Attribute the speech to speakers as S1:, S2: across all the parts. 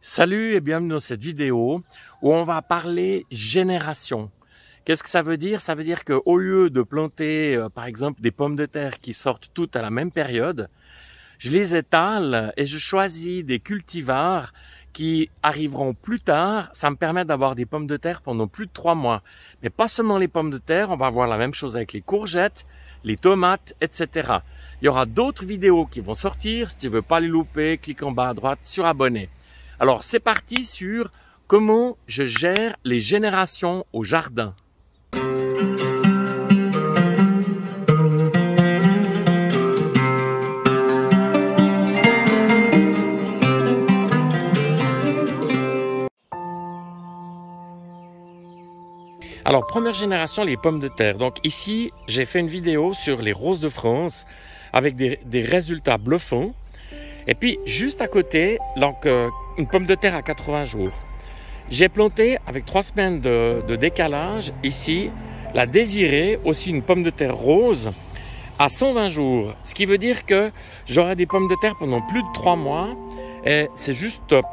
S1: Salut et bienvenue dans cette vidéo où on va parler génération. Qu'est-ce que ça veut dire? Ça veut dire qu'au lieu de planter par exemple des pommes de terre qui sortent toutes à la même période, je les étale et je choisis des cultivars qui arriveront plus tard. Ça me permet d'avoir des pommes de terre pendant plus de 3 mois. Mais pas seulement les pommes de terre, on va voir la même chose avec les courgettes, les tomates, etc. Il y aura d'autres vidéos qui vont sortir. Si tu veux pas les louper, clique en bas à droite sur abonner. Alors c'est parti sur comment je gère les générations au jardin. Alors première génération, les pommes de terre. Donc ici j'ai fait une vidéo sur les roses de France avec des résultats bluffants. Et puis, juste à côté, donc, une pomme de terre à 80 jours. J'ai planté, avec 3 semaines de décalage, ici, la désirée, aussi une pomme de terre rose, à 120 jours. Ce qui veut dire que j'aurai des pommes de terre pendant plus de 3 mois. Et c'est juste top.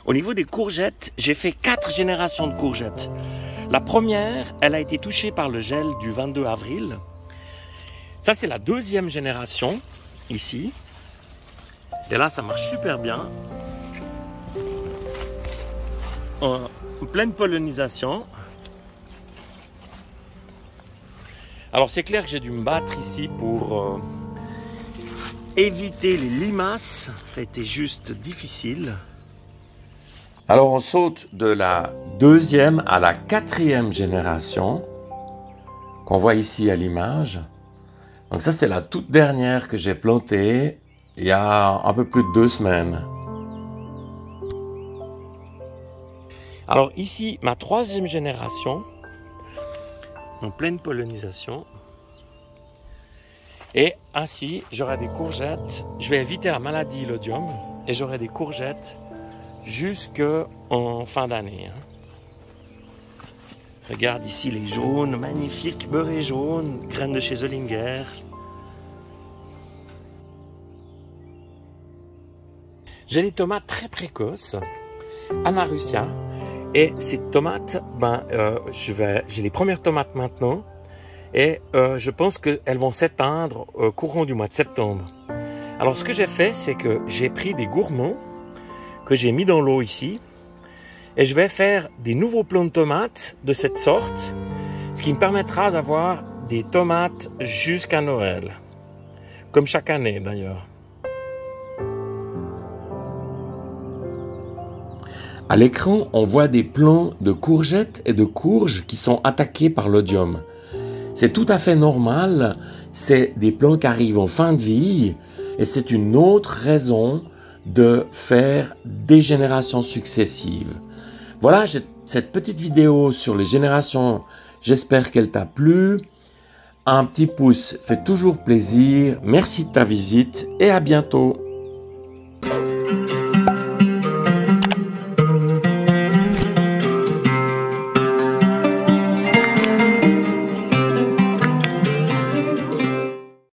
S1: Au niveau des courgettes, j'ai fait 4 générations de courgettes. La première, elle a été touchée par le gel du 22 avril. Ça, c'est la deuxième génération, ici. Et là, ça marche super bien. En pleine pollinisation. Alors, c'est clair que j'ai dû me battre ici pour éviter les limaces. Ça a été juste difficile.
S2: Alors on saute de la deuxième à la quatrième génération qu'on voit ici à l'image. Donc ça c'est la toute dernière que j'ai plantée il y a un peu plus de 2 semaines.
S1: Alors ici ma troisième génération en pleine pollinisation. Et ainsi j'aurai des courgettes. Je vais éviter la maladie l'odium et j'aurai des courgettes jusqu'en fin d'année. Regarde ici les jaunes, magnifiques, beurrés jaunes, graines de chez Zollinger. J'ai des tomates très précoces, Anna Russia, et ces tomates, j'ai les premières tomates maintenant, et je pense qu'elles vont s'éteindre au courant du mois de septembre. Alors ce que j'ai fait, c'est que j'ai pris des gourmands, que j'ai mis dans l'eau ici, et je vais faire des nouveaux plants de tomates de cette sorte, ce qui me permettra d'avoir des tomates jusqu'à Noël, comme chaque année d'ailleurs.
S2: À l'écran, on voit des plants de courgettes et de courges qui sont attaqués par l'odium. C'est tout à fait normal, c'est des plants qui arrivent en fin de vie, et c'est une autre raison de faire des générations successives. Voilà cette petite vidéo sur les générations, j'espère qu'elle t'a plu. Un petit pouce fait toujours plaisir, merci de ta visite et à bientôt.